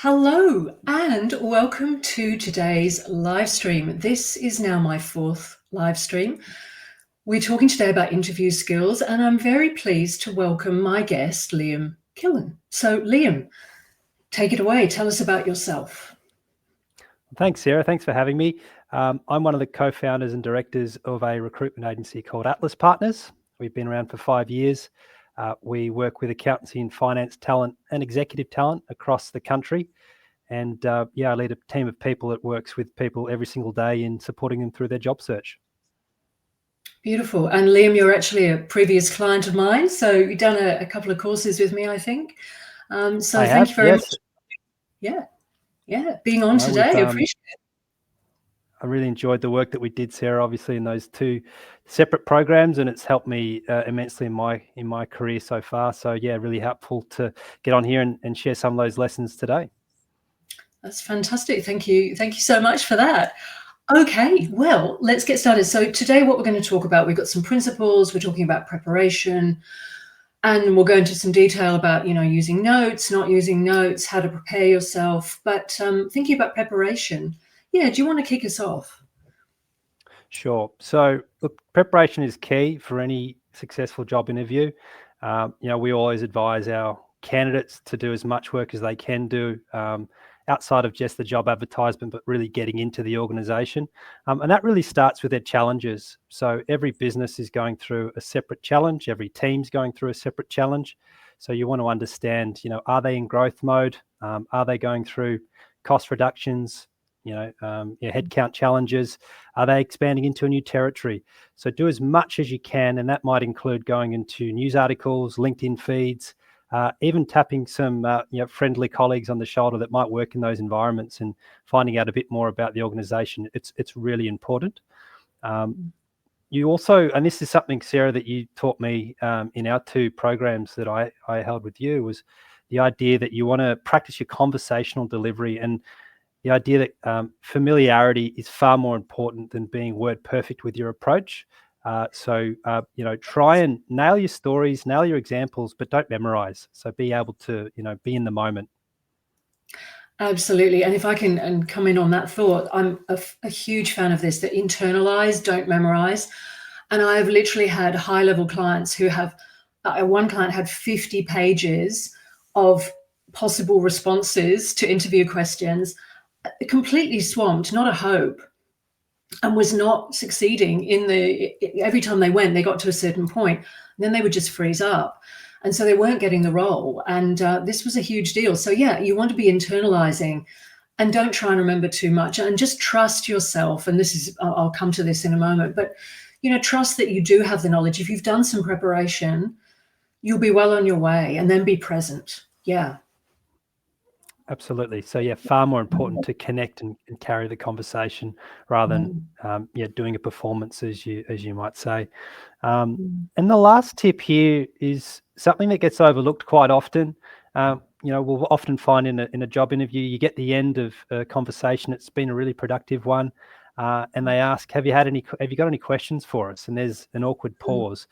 Hello and welcome to today's live stream. This is now my fourth live stream. We're talking today about interview skills, and I'm very pleased to welcome my guest, Liam Killen. So, Liam, take it away. Tell us about yourself. Thanks, Sarah. Thanks for having me. I'm one of the co-founders and directors of a recruitment agency called Atlas Partners. We've been around for 5 years. We work with accountancy and finance talent and executive talent across the country. And I lead a team of people that works with people every single day in supporting them through their job search. Beautiful. And Liam, you're actually a previous client of mine. So you've done a couple of courses with me, I think. Thank you very much. Yeah. Being on today, I appreciate it. I really enjoyed the work that we did, Sarah, obviously in those two separate programs, and it's helped me immensely in my career so far. So yeah, really helpful to get on here and share some of those lessons today. That's fantastic. Thank you so much for that. Okay, well, let's get started. So today what we're going to talk about, we've got some principles, we're talking about preparation, and we'll go into some detail about, using notes, not using notes, how to prepare yourself. But thinking about preparation, do you want to kick us off? Sure. So look, preparation is key for any successful job interview. We always advise our candidates to do as much work as they can do outside of just the job advertisement, but really getting into the organization. And that really starts with their challenges. So every business is going through a separate challenge. Every team's going through a separate challenge. So you want to understand, are they in growth mode? Are they going through cost reductions? Headcount challenges? Are they expanding into a new territory? So do as much as you can, and that might include going into news articles, LinkedIn feeds, even tapping some friendly colleagues on the shoulder that might work in those environments and finding out a bit more about the organization. It's really important. You also, and this is something, Sarah, that you taught me in our two programs that I held with you, was the idea that you want to practice your conversational delivery, and the idea that familiarity is far more important than being word perfect with your approach. Try and nail your stories, nail your examples, but don't memorize. So be able to, be in the moment. Absolutely. And if I can come in on that thought, I'm a huge fan of this, that internalize, don't memorize. And I've literally had high-level clients who have, one client had 50 pages of possible responses to interview questions, completely swamped, not a hope, and was not succeeding every time they went, they got to a certain point, and then they would just freeze up. And so they weren't getting the role. And this was a huge deal. So you want to be internalizing, and don't try and remember too much, and just trust yourself. And I'll come to this in a moment, but trust that you do have the knowledge. If you've done some preparation, you'll be well on your way, and then be present. Yeah. Absolutely. So far more important to connect and carry the conversation rather than doing a performance, as you might say. And the last tip here is something that gets overlooked quite often. We'll often find in a job interview, you get the end of a conversation, it's been a really productive one, and they ask, have you got any questions for us? And there's an awkward pause.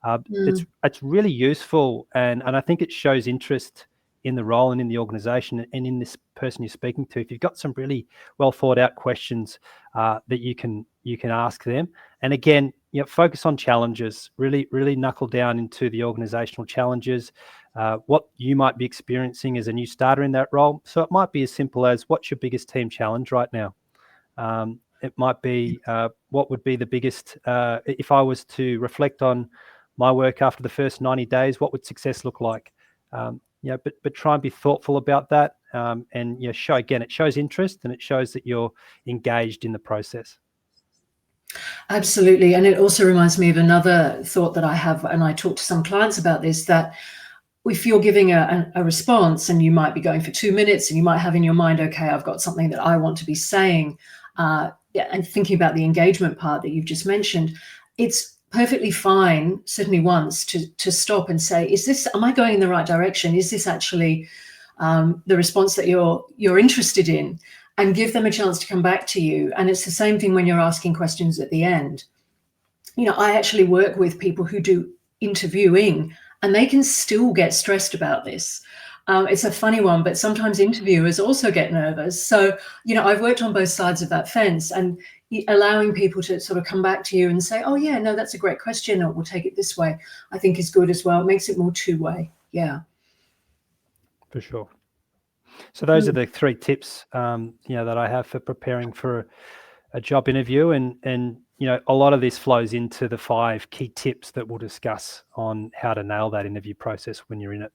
It's really useful, and I think it shows interest in the role and in the organization and in this person you're speaking to. If you've got some really well thought out questions that you can ask them, and again, focus on challenges. Really knuckle down into the organizational challenges, what you might be experiencing as a new starter in that role. So it might be as simple as, what's your biggest team challenge right now? It might be, what would be the biggest, if I was to reflect on my work after the first 90 days, what would success look like? But try and be thoughtful about that, and it shows interest, and it shows that you're engaged in the process. Absolutely. And it also reminds me of another thought that I have, and I talk to some clients about this, that if you're giving a response, and you might be going for 2 minutes, and you might have in your mind, okay, I've got something that I want to be saying, and thinking about the engagement part that you've just mentioned, it's perfectly fine, certainly once, to stop and say, am I going in the right direction? Is this actually the response that you're interested in? And give them a chance to come back to you. And it's the same thing when you're asking questions at the end. I actually work with people who do interviewing, and they can still get stressed about this. It's a funny one, but sometimes interviewers also get nervous. So, I've worked on both sides of that fence, and allowing people to sort of come back to you and say, oh yeah, no, that's a great question, or we'll take it this way, I think is good as well. It makes it more two-way. Yeah. For sure. So those are the 3 tips, that I have for preparing for a job interview, and a lot of this flows into the 5 key tips that we'll discuss on how to nail that interview process when you're in it.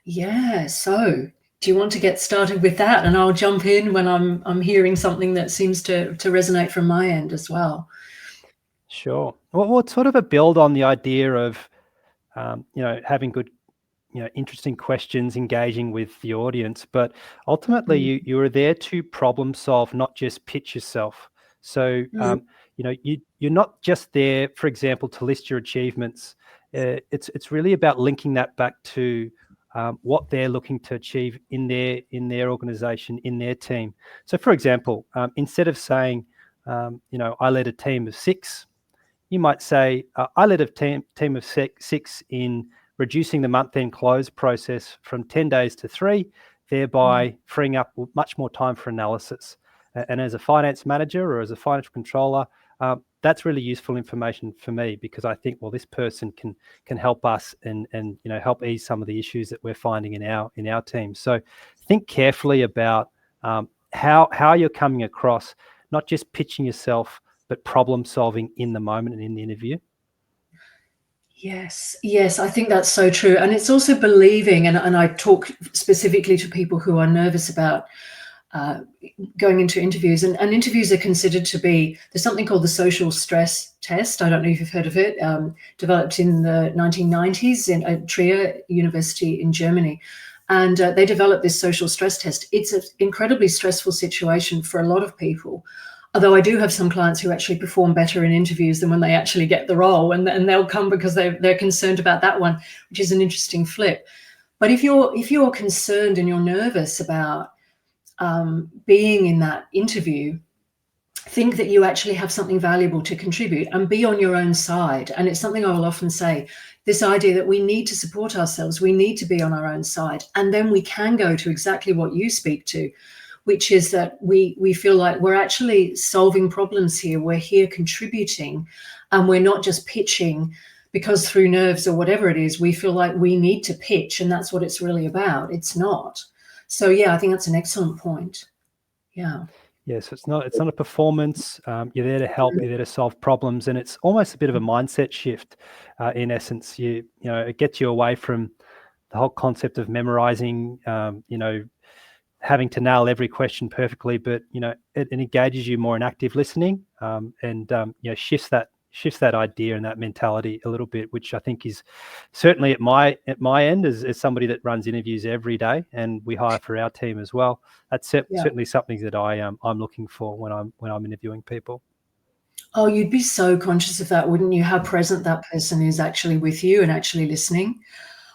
Yeah. So, do you want to get started with that? And I'll jump in when I'm hearing something that seems to resonate from my end as well. Sure. Well, it's sort of a build on the idea of, having good, interesting questions, engaging with the audience, but ultimately you are there to problem solve, not just pitch yourself. So, you're not just there, for example, to list your achievements. It's really about linking that back to what they're looking to achieve in their organization, in their team. So, for example, instead of saying, I led a team of 6, you might say, I led a team of 6 in reducing the month-end close process from 10 days to 3, thereby freeing up much more time for analysis. And as a finance manager or as a financial controller, that's really useful information for me, because I think, well, this person can help us and help ease some of the issues that we're finding in our team. So think carefully about how you're coming across, not just pitching yourself, but problem solving in the moment and in the interview. Yes, I think that's so true. And it's also believing, and I talk specifically to people who are nervous about going into interviews, and interviews are considered to be, there's something called the social stress test. I don't know if you've heard of it, developed in the 1990s in Trier University in Germany. And they developed this social stress test. It's an incredibly stressful situation for a lot of people. Although I do have some clients who actually perform better in interviews than when they actually get the role, and they'll come because they're concerned about that one, which is an interesting flip. But if you're concerned and you're nervous about being in that interview, think that you actually have something valuable to contribute and be on your own side. And it's something I will often say, this idea that we need to support ourselves, we need to be on our own side, and then we can go to exactly what you speak to, which is that we feel like we're actually solving problems here. We're here contributing, and we're not just pitching because through nerves or whatever it is, we feel like we need to pitch, and that's what it's really about. It's not. So yeah, I think that's an excellent point. Yeah. Yes, it's not a performance. You're there to help. You're there to solve problems, and it's almost a bit of a mindset shift. In essence, it gets you away from the whole concept of memorizing. Having to nail every question perfectly, but it engages you more in active listening, and shifts that idea and that mentality a little bit, which I think is certainly at my end as somebody that runs interviews every day, and we hire for our team as well. That's certainly something that I'm looking for when I'm interviewing people. Oh, you'd be so conscious of that, wouldn't you? How present that person is actually with you and actually listening.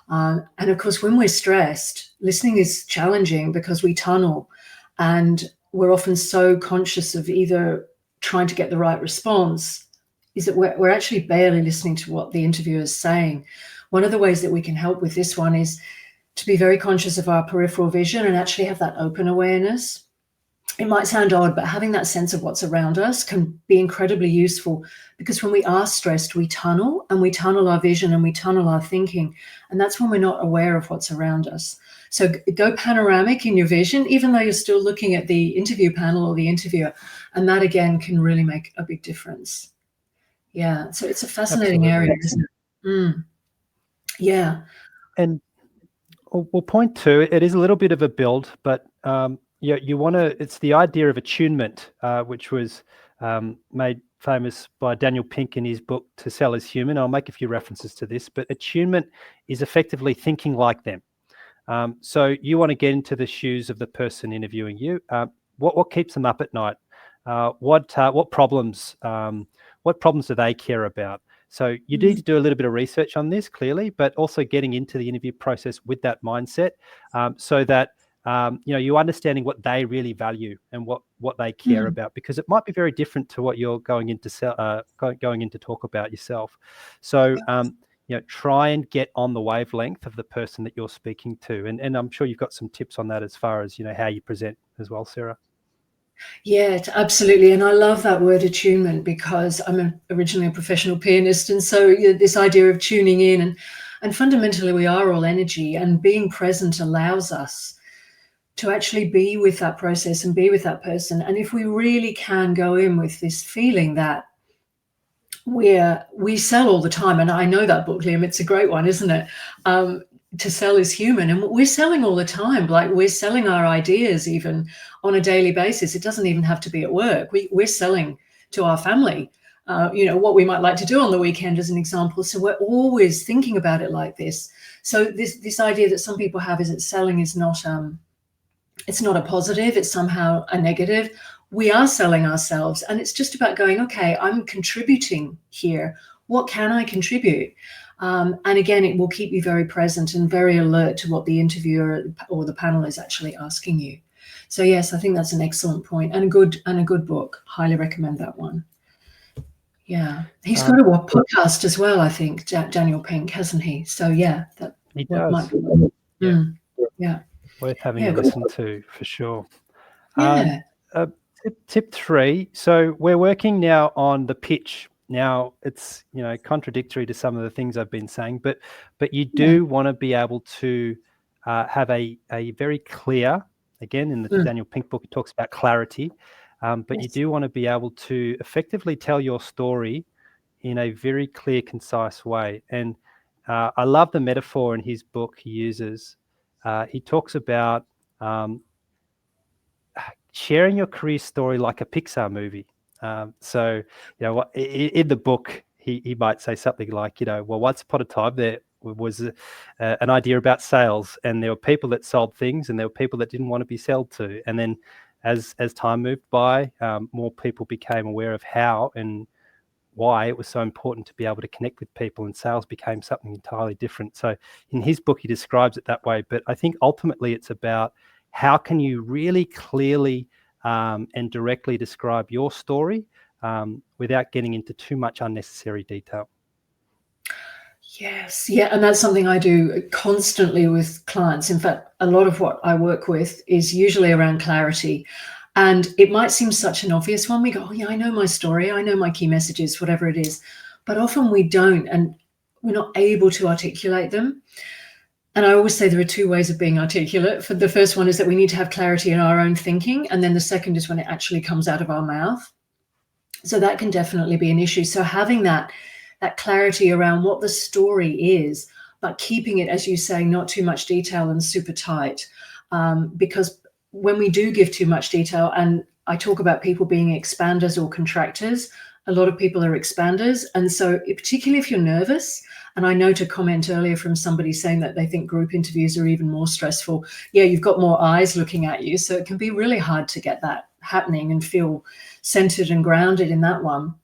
And of course, when we're stressed, listening is challenging because we tunnel, and we're often so conscious of either trying to get the right response, is that we're actually barely listening to what the interviewer is saying. One of the ways that we can help with this one is to be very conscious of our peripheral vision and actually have that open awareness. It might sound odd, but having that sense of what's around us can be incredibly useful, because when we are stressed, we tunnel our vision and we tunnel our thinking. And that's when we're not aware of what's around us. So go panoramic in your vision, even though you're still looking at the interview panel or the interviewer. And that again can really make a big difference. Yeah. So it's a fascinating area, isn't it? Yeah. And well, point 2, it is a little bit of a build, but you want to, it's the idea of attunement, which was made famous by Daniel Pink in his book To Sell is Human. I'll make a few references to this, but attunement is effectively thinking like them. So you want to get into the shoes of the person interviewing you. What keeps them up at night? What problems do they care about? So you need to do a little bit of research on this, clearly, but also getting into the interview process with that mindset, so that you're understanding what they really value and what they care about, because it might be very different to what you're going in to talk about yourself. So try and get on the wavelength of the person that you're speaking to. And I'm sure you've got some tips on that as far as, how you present as well, Sarah. Yeah, absolutely. And I love that word attunement, because I'm originally a professional pianist. And so this idea of tuning in, and fundamentally we are all energy, and being present allows us to actually be with that process and be with that person. And if we really can go in with this feeling that we sell all the time, and I know that book, Liam, it's a great one, isn't it? To sell is human, and we're selling all the time. Like, we're selling our ideas even on a daily basis. It doesn't even have to be at work. We're selling to our family, what we might like to do on the weekend, as an example. So we're always thinking about it like this. So this idea that some people have is that selling is not it's not a positive, it's somehow a negative. We are selling ourselves, and it's just about going, okay, I'm contributing here. What can I contribute? And again, it will keep you very present and very alert to what the interviewer or the panel is actually asking you. So yes, I think that's an excellent point, and a good book. Highly recommend that one. Yeah, he's got a podcast as well, I think, Daniel Pink, hasn't he? So yeah, that he does. might be. Yeah. Worth having a listen to, for sure. Yeah. Tip 3. So we're working now on the pitch. Now, it's contradictory to some of the things I've been saying, but you do want to be able to have a very clear, again, in the Daniel Pink book, it talks about clarity, but you do want to be able to effectively tell your story in a very clear, concise way. And I love the metaphor in his book he uses. He talks about sharing your career story like a Pixar movie. So, in the book, he might say something like, well, once upon a time there was an idea about sales, and there were people that sold things, and there were people that didn't want to be sold to. And then as time moved by, more people became aware of how and why it was so important to be able to connect with people, and sales became something entirely different. So in his book, he describes it that way. But I think ultimately it's about how can you really clearly and directly describe your story without getting into too much unnecessary detail. Yes. Yeah. And that's something I do constantly with clients. In fact, a lot of what I work with is usually around clarity. And it might seem such an obvious one. We go, oh, yeah, I know my story. I know my key messages, whatever it is. But often we don't, and we're not able to articulate them. And I always say there are two ways of being articulate. For the first one is that we need to have clarity in our own thinking. And then the second is when it actually comes out of our mouth. So that can definitely be an issue. So having that clarity around what the story is, but keeping it, as you say, not too much detail and super tight. Because when we do give too much detail, and I talk about people being expanders or contractors, a lot of people are expanders. And so particularly if you're nervous, and I note a comment earlier from somebody saying that they think group interviews are even more stressful. Yeah, you've got more eyes looking at you. So it can be really hard to get that happening and feel centered and grounded in that one.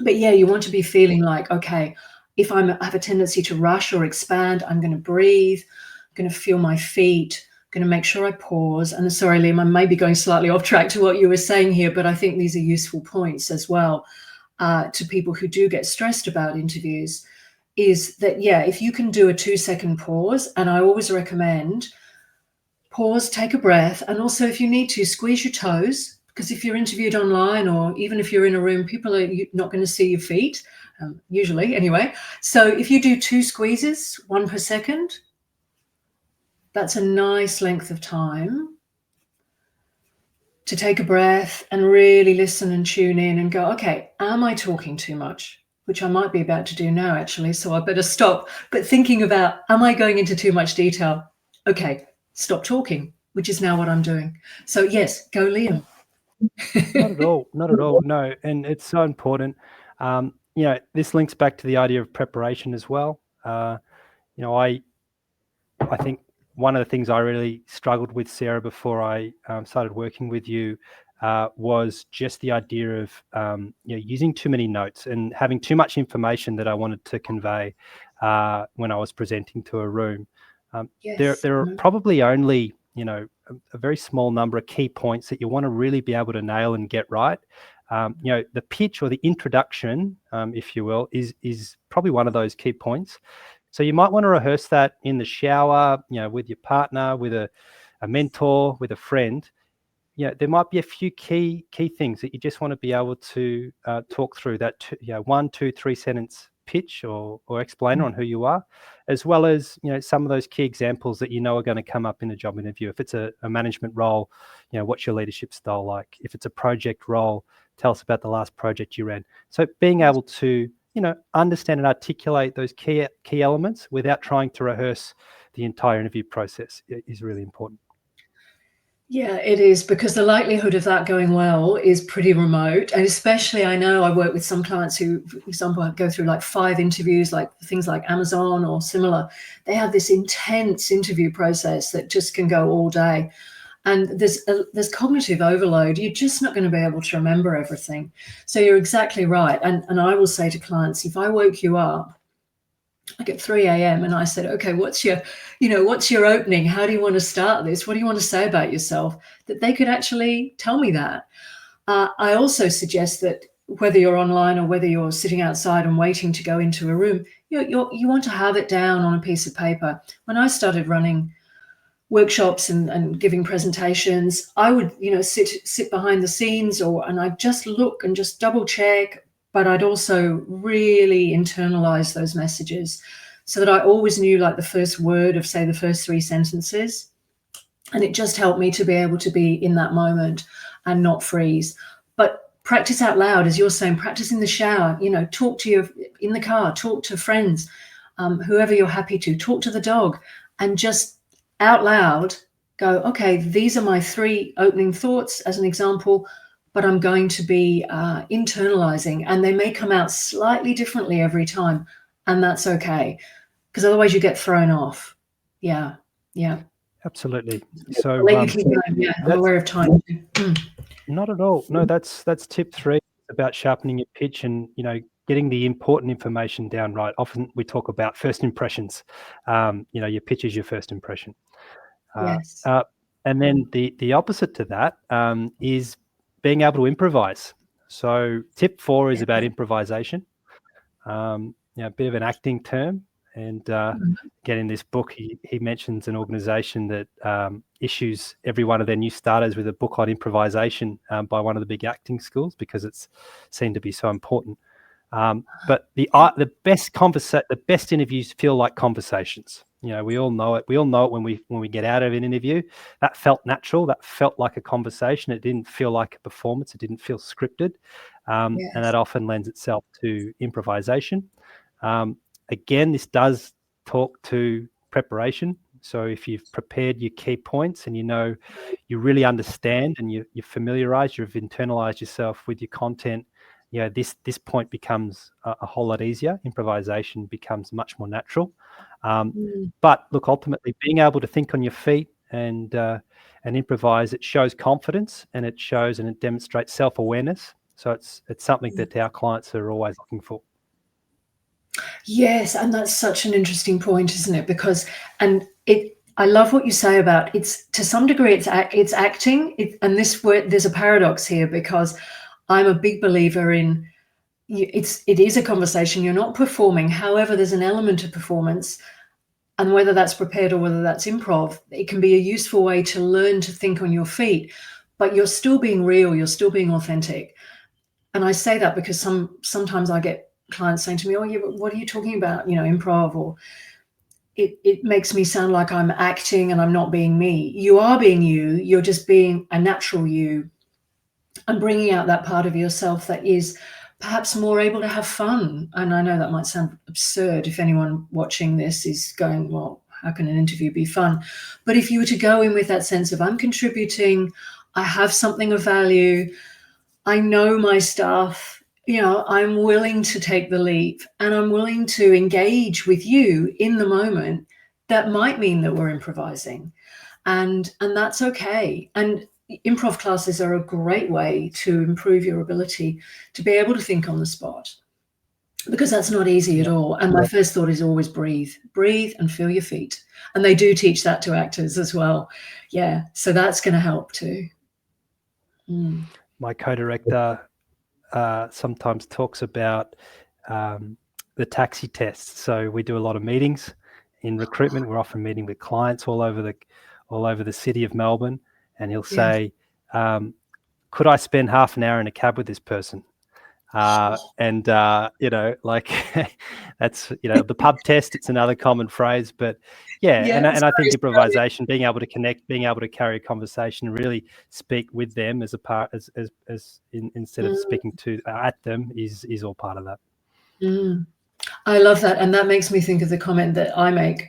But yeah, you want to be feeling like, okay, if I have a tendency to rush or expand, I'm going to breathe, I'm going to feel my feet, I'm going to make sure I pause. And sorry, Liam, I may be going slightly off track to what you were saying here, but I think these are useful points as well to people who do get stressed about interviews, is that, yeah, if you can do a 2-second pause, and I always recommend pause, take a breath, and also if you need to, squeeze your toes. Because if you're interviewed online, or even if you're in a room, people are not going to see your feet, usually anyway. So if you do 2 squeezes, 1 per second, that's a nice length of time to take a breath and really listen and tune in and go, okay, am I talking too much? Which I might be about to do now, actually, so I better stop. But thinking about, am I going into too much detail? Okay, stop talking, which is now what I'm doing. So yes, go, Liam. Not at all. Not at all. No. And it's so important. This links back to the idea of preparation as well. I think one of the things I really struggled with, Sarah, before I started working with you was just the idea of using too many notes and having too much information that I wanted to convey when I was presenting to a room. Yes. There are probably only a very small number of key points that you want to really be able to nail and get right. The pitch or the introduction, if you will, is probably one of those key points. So you might want to rehearse that in the shower, with your partner, with a mentor, with a friend. There might be a few key things that you just want to be able to talk through, that 1, 2, 3 sentence pitch or explainer on who you are, as well as some of those key examples that are going to come up in a job interview. If it's a management role, what's your leadership style like? If it's a project role, tell us about the last project you ran. So being able to understand and articulate those key elements without trying to rehearse the entire interview process is really important. Yeah, it is, because the likelihood of that going well is pretty remote. And especially, I know I work with some clients who, for example, go through like 5 interviews, like things like Amazon or similar. They have this intense interview process that just can go all day. And there's cognitive overload. You're just not going to be able to remember everything. So you're exactly right. And I will say to clients, if I woke you up like at 3 a.m. and I said, okay, what's your opening? How do you want to start this? What do you want to say about yourself? That they could actually tell me that. I also suggest that whether you're online or whether you're sitting outside and waiting to go into a room, you want to have it down on a piece of paper. When I started running workshops and giving presentations, I would, sit behind the scenes and I'd just look and just double check, but I'd also really internalize those messages so that I always knew like the first word of, say, the first 3 sentences. And it just helped me to be able to be in that moment and not freeze. But practice out loud, as you're saying, practice in the shower, talk to in the car, talk to friends, whoever you're happy to, talk to the dog, and just out loud go, okay, these are my 3 opening thoughts as an example, but I'm going to be internalizing, and they may come out slightly differently every time, and that's okay, because otherwise you get thrown off. Yeah. Absolutely. So I'll let you keep going. Yeah, I'm aware of time. Not at all. No, that's tip 3, about sharpening your pitch and getting the important information down right. Often we talk about first impressions. Your pitch is your first impression. Yes. And then the opposite to that is being able to improvise. So tip 4 is about improvisation. A bit of an acting term. And again, in this book, he mentions an organization that issues every one of their new starters with a book on improvisation by one of the big acting schools, because it's seen to be so important. But the best interviews feel like conversations. We all know it. We all know it when we get out of an interview. That felt natural. That felt like a conversation. It didn't feel like a performance. It didn't feel scripted. And that often lends itself to improvisation. Again, this does talk to preparation. So if you've prepared your key points and you really understand and you're familiarized, you've internalized yourself with your content, this point becomes a whole lot easier. Improvisation becomes much more natural. But look, ultimately, being able to think on your feet and improvise, it shows confidence, and it shows and it demonstrates self-awareness. So it's something that our clients are always looking for. Yes, and that's such an interesting point, isn't it? Because I love what you say about it's, to some degree, it's acting. And this word, there's a paradox here, because I'm a big believer in it is a conversation. You're not performing. However, there's an element of performance, and whether that's prepared or whether that's improv, it can be a useful way to learn to think on your feet. But you're still being real. You're still being authentic. And I say that because sometimes I get clients saying to me, "Oh, yeah, but what are you talking about? Improv," or it makes me sound like I'm acting and I'm not being me. You are being you. You're just being a natural you, and bringing out that part of yourself that is perhaps more able to have fun. And I know that might sound absurd if anyone watching this is going, well, how can an interview be fun? But if you were to go in with that sense of, I'm contributing, I have something of value, I know my stuff, I'm willing to take the leap, and I'm willing to engage with you in the moment, that might mean that we're improvising. And that's okay. And improv classes are a great way to improve your ability to be able to think on the spot, because that's not easy at all. And my first thought is always breathe and feel your feet. And they do teach that to actors as well. Yeah. So that's going to help too. My co-director sometimes talks about the taxi test. So we do a lot of meetings in recruitment. We're often meeting with clients all over the city of Melbourne, and he'll say, could I spend half an hour in a cab with this person? And like that's, the pub test, it's another common phrase, but and I think improvisation, being able to connect, being able to carry a conversation, really speak with them as a part, instead of speaking to at them, is all part of that. I love that. And that makes me think of the comment that I make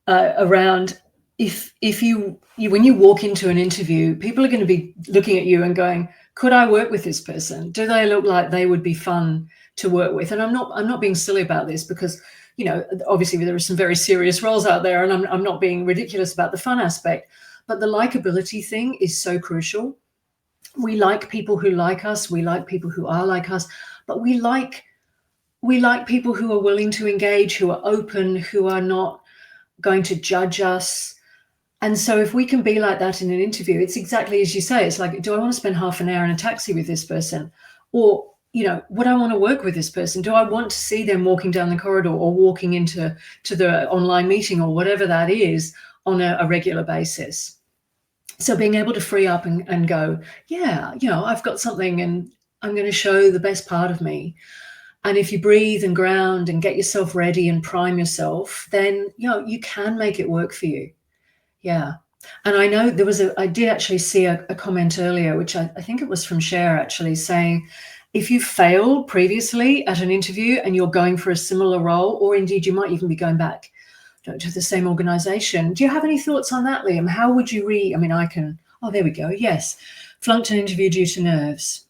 around if you when you walk into an interview, people are going to be looking at you and going, could I work with this person? Do they look like they would be fun to work with? And I'm not being silly about this, because, obviously there are some very serious roles out there, and I'm not being ridiculous about the fun aspect, but the likability thing is so crucial. We like people who like us. We like people who are like us, but we like people who are willing to engage, who are open, who are not going to judge us. And so if we can be like that in an interview, it's exactly as you say. It's like, do I want to spend half an hour in a taxi with this person? Or, would I want to work with this person? Do I want to see them walking down the corridor or walking into the online meeting or whatever that is on a regular basis? So being able to free up and go, I've got something and I'm going to show the best part of me. And if you breathe and ground and get yourself ready and prime yourself, then, you can make it work for you. Yeah. And I know I did actually see a comment earlier, which I think it was from Cher actually, saying, if you failed previously at an interview and you're going for a similar role, or indeed you might even be going back to the same organization. Do you have any thoughts on that, Liam? How would you there we go. Yes. Flunked an interview due to nerves,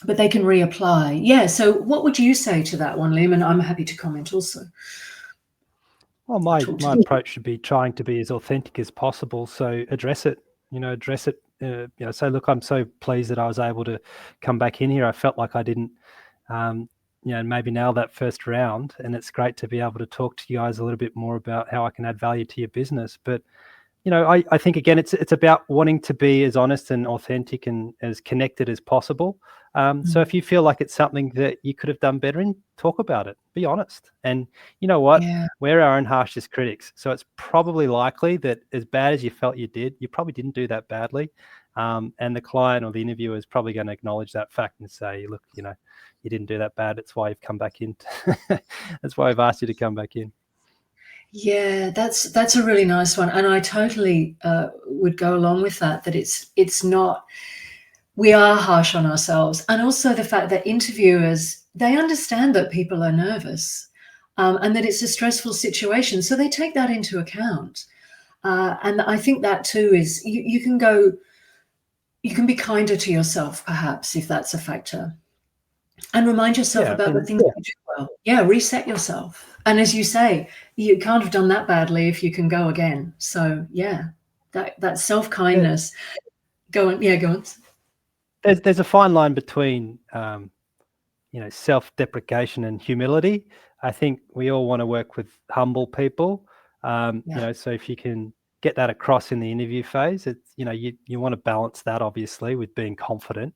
but they can reapply. Yeah. So what would you say to that one, Liam? And I'm happy to comment also. Well, my approach should be trying to be as authentic as possible. So address it, say, look, I'm so pleased that I was able to come back in here. I felt like I didn't, maybe nail that first round. And it's great to be able to talk to you guys a little bit more about how I can add value to your business. But, I think, again, it's about wanting to be as honest and authentic and as connected as possible. So if you feel like it's something that you could have done better in, talk about it, be honest. And you know what? Yeah. We're our own harshest critics. So it's probably likely that as bad as you felt you did, you probably didn't do that badly. And the client or the interviewer is probably going to acknowledge that fact and say, look, you didn't do that bad. That's why you've come back in. That's why I've asked you to come back in. Yeah, that's a really nice one. And I totally would go along with that it's not, we are harsh on ourselves. And also the fact that interviewers, they understand that people are nervous and that it's a stressful situation. So they take that into account. And I think that too is, you can be kinder to yourself, perhaps, if that's a factor. And remind yourself about the things you do well. Yeah, reset yourself. And as you say, you can't have done that badly if you can go again. So yeah, that self-kindness. Go on. There's a fine line between self-deprecation and humility. I think we all want to work with humble people. So if you can get that across in the interview phase, it's you want to balance that obviously with being confident.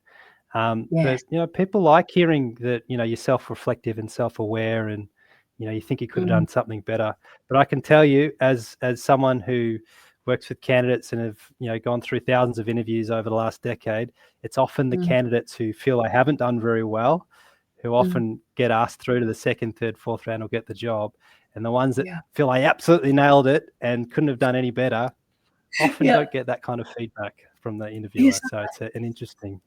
Yes. But people like hearing that you're self-reflective and self-aware, and you think you could have done something better. But I can tell you, as someone who works with candidates and have gone through thousands of interviews over the last decade, it's often the candidates who feel they haven't done very well who often get asked through to the second, third, fourth round or get the job, and the ones that feel I absolutely nailed it and couldn't have done any better often don't get that kind of feedback from the interviewer. So it's an interesting.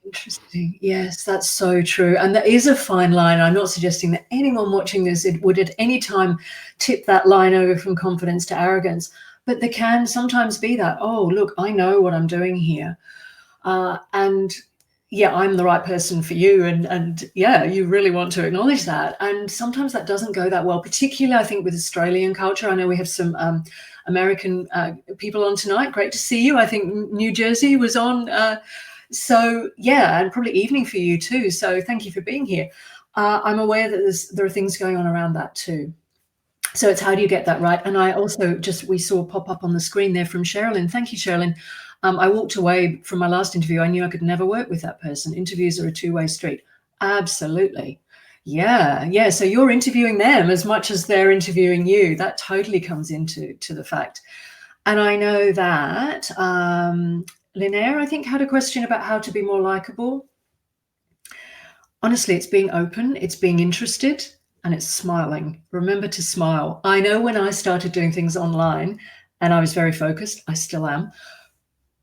Interesting. Yes, that's so true. And there is a fine line. I'm not suggesting that anyone watching this would at any time tip that line over from confidence to arrogance, but there can sometimes be that, oh, look, I know what I'm doing here. And I'm the right person for you. And you really want to acknowledge that. And sometimes that doesn't go that well, particularly I think with Australian culture. I know we have some American people on tonight. Great to see you. I think New Jersey was on. And probably evening for you too. So thank you for being here. I'm aware that there are things going on around that too. So it's how do you get that right? And I also we saw pop up on the screen there from Sherilyn. Thank you, Sherilyn. I walked away from my last interview. I knew I could never work with that person. Interviews are a two-way street. Absolutely. Yeah. So you're interviewing them as much as they're interviewing you. That totally comes into the fact. And I know that Linnea, I think, had a question about how to be more likable. Honestly, it's being open, it's being interested, and it's smiling. Remember to smile. I know when I started doing things online and I was very focused, I still am,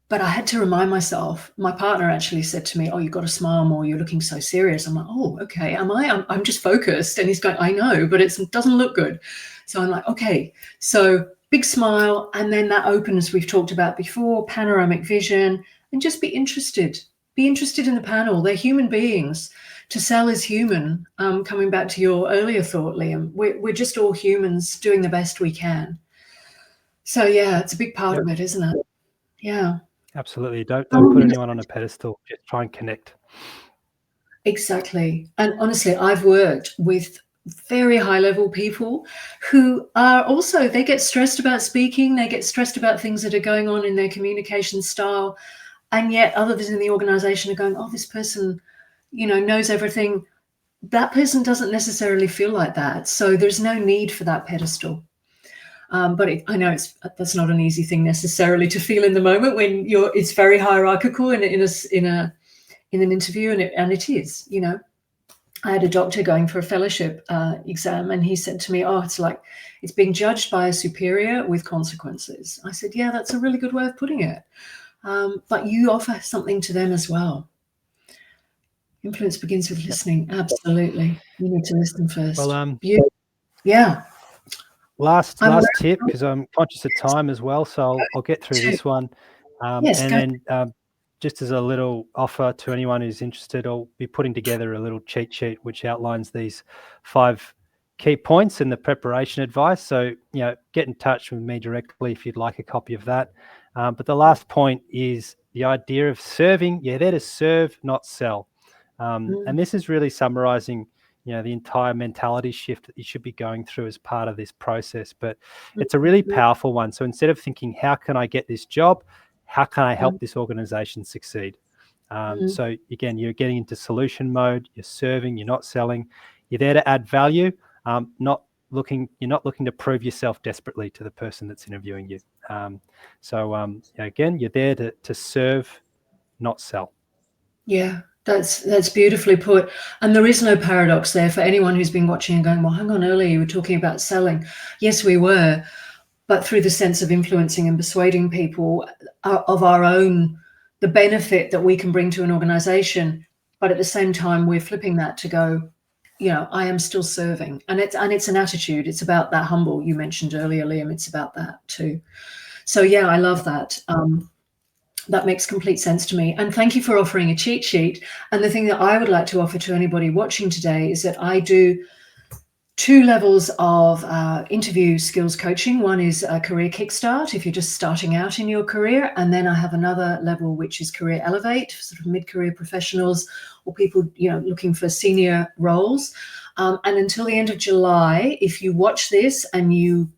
but I had to remind myself. My partner actually said to me, "Oh, you've got to smile more. You're looking so serious." I'm like, "Oh, okay. Am I? I'm just focused." And he's going, "I know, but it doesn't look good." So I'm like, "Okay." So big smile, and then that openness we've talked about before, panoramic vision, and just be interested. Be interested in the panel. They're human beings. To sell is human. Coming back to your earlier thought, Liam, we're just all humans doing the best we can. So yeah, it's a big part Yep. of it, isn't it? Yeah. Absolutely. Don't put anyone on a pedestal. Just try and connect. Exactly. And honestly, I've worked with very high level people who are also, they get stressed about speaking, they get stressed about things that are going on in their communication style. And yet others in the organization are going, "Oh, this person, knows everything." That person doesn't necessarily feel like that. So there's no need for that pedestal. But I know that's not an easy thing necessarily to feel in the moment when it's very hierarchical in an interview, and it is. I had a doctor going for a fellowship exam, and he said to me, "Oh, it's like it's being judged by a superior with consequences." I said, "Yeah, that's a really good way of putting it. But you offer something to them as well. Influence begins with Yep. listening. Absolutely. You need to listen Well, first." Yeah. last I'm tip, because I'm conscious of time as well, so I'll get through to, this one. yes, And go. then just as a little offer to anyone who's interested, I'll be putting together a little cheat sheet which outlines these 5 key points and the preparation advice. So, get in touch with me directly if you'd like a copy of that. But the last point is the idea of serving. You're there to serve, not sell. And this is really summarizing the entire mentality shift that you should be going through as part of this process. But it's a really powerful one. So instead of thinking, how can I get this job? How can I help this organization succeed? So again, you're getting into solution mode, you're serving, you're not selling, you're there to add value, you're not looking to prove yourself desperately to the person that's interviewing you. Again, you're there to serve, not sell. Yeah, that's beautifully put. And there is no paradox there for anyone who's been watching and going, "Well, hang on, earlier you were talking about selling." Yes, we were, but through the sense of influencing and persuading people of our own, the benefit that we can bring to an organization. But at the same time, we're flipping that to go, I am still serving. And it's an attitude. It's about that humble you mentioned earlier, Liam. It's about that too. So yeah, I love that. That makes complete sense to me. And thank you for offering a cheat sheet. And the thing that I would like to offer to anybody watching today is that I do 2 levels of interview skills coaching. One is a career kickstart if you're just starting out in your career. And then I have another level, which is career elevate, sort of mid-career professionals or people looking for senior roles. And until the end of July, if you watch this and you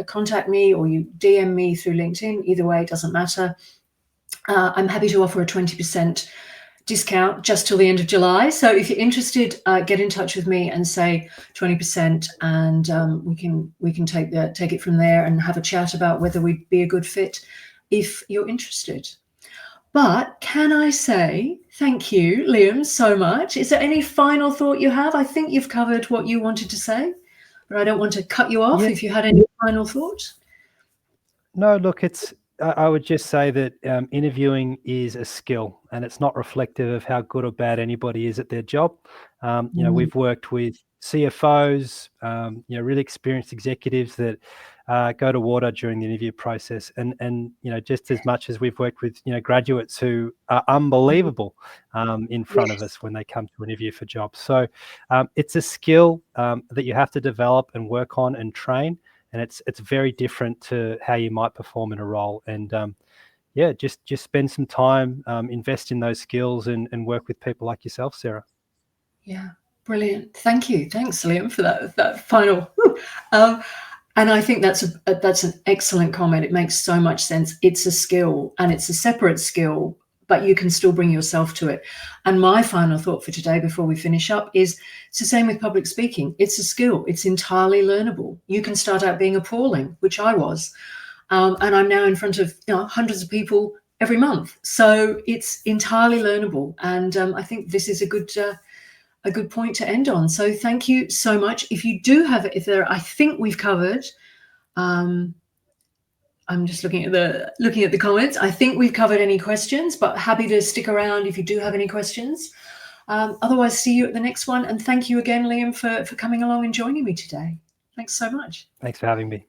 contact me or you DM me through LinkedIn, either way, it doesn't matter. I'm happy to offer a 20% discount just till the end of July. So if you're interested, get in touch with me and say 20%, and we can take it from there and have a chat about whether we'd be a good fit if you're interested. But can I say thank you, Liam, so much? Is there any final thought you have? I think you've covered what you wanted to say, but I don't want to cut you off Yeah. if you had any final thought. No, look, I would just say that interviewing is a skill, and it's not reflective of how good or bad anybody is at their job. We've worked with CFOs, really experienced executives that go to water during the interview process, and just as much as we've worked with graduates who are unbelievable in front of us when they come to interview for jobs. So it's a skill that you have to develop and work on and train. And it's very different to how you might perform in a role. And just spend some time, invest in those skills, and work with people like yourself, Sarah. Yeah, brilliant. Thank you. Thanks, Liam, for that final. And I think that's an excellent comment. It makes so much sense. It's a skill, and it's a separate skill, but you can still bring yourself to it. And my final thought for today before we finish up is it's the same with public speaking. It's a skill. It's entirely learnable. You can start out being appalling, which I was. And I'm now in front of hundreds of people every month. So it's entirely learnable. And I think this is a good point to end on. So thank you so much. If you do have, I think we've covered, I'm just looking at the comments. I think we've covered any questions, but happy to stick around if you do have any questions. Otherwise, see you at the next one. And thank you again, Liam, for coming along and joining me today. Thanks so much. Thanks for having me.